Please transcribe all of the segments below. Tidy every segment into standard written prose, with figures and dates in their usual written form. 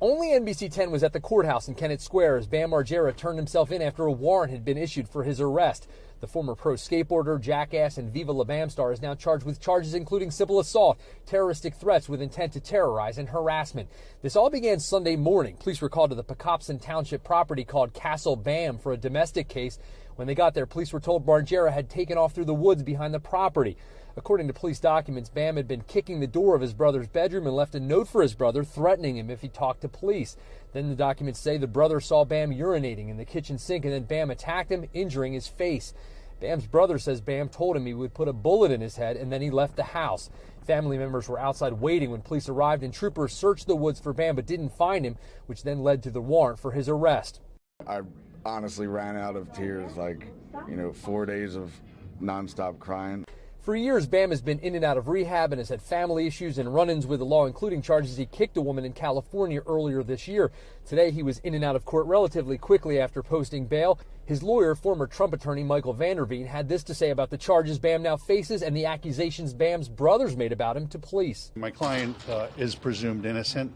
Only NBC 10 was at the courthouse in Kennett Square as Bam Margera turned himself in after a warrant had been issued for his arrest. The former pro skateboarder, Jackass, and Viva la Bam star is now charged with charges including simple assault, terroristic threats with intent to terrorize, and harassment. This all began Sunday morning. Police were called to the Pocopson Township property called Castle Bam for a domestic case. When they got there, police were told Margera had taken off through the woods behind the property. According to police documents, Bam had been kicking the door of his brother's bedroom and left a note for his brother threatening him if he talked to police. Then the documents say the brother saw Bam urinating in the kitchen sink and then Bam attacked him, injuring his face. Bam's brother says Bam told him he would put a bullet in his head and then he left the house. Family members were outside waiting when police arrived and troopers searched the woods for Bam but didn't find him, which then led to the warrant for his arrest. I honestly ran out of tears, 4 days of nonstop crying. For years, Bam has been in and out of rehab and has had family issues and run-ins with the law, including charges he kicked a woman in California earlier this year. Today, he was in and out of court relatively quickly after posting bail. His lawyer, former Trump attorney Michael Vanderveen, had this to say about the charges Bam now faces and the accusations Bam's brothers made about him to police. My client is presumed innocent.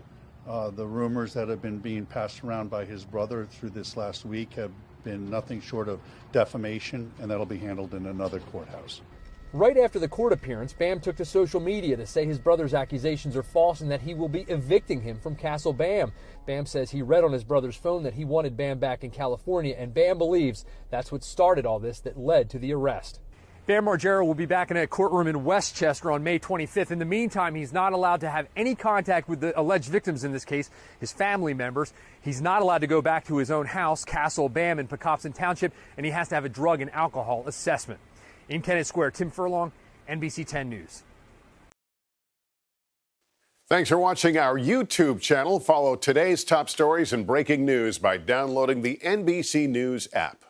The rumors that have been being passed around by his brother through this last week have been nothing short of defamation, and that'll be handled in another courthouse. Right after the court appearance, Bam took to social media to say his brother's accusations are false and that he will be evicting him from Castle Bam. Bam says he read on his brother's phone that he wanted Bam back in California, and Bam believes that's what started all this that led to the arrest. Bam Margera will be back in a courtroom in Westchester on May 25th. In the meantime, he's not allowed to have any contact with the alleged victims in this case, his family members. He's not allowed to go back to his own house, Castle Bam in Pocopson Township, and he has to have a drug and alcohol assessment. In Kennett Square, Tim Furlong, NBC 10 News. Thanks for watching our YouTube channel. Follow today's top stories and breaking news by downloading the NBC News app.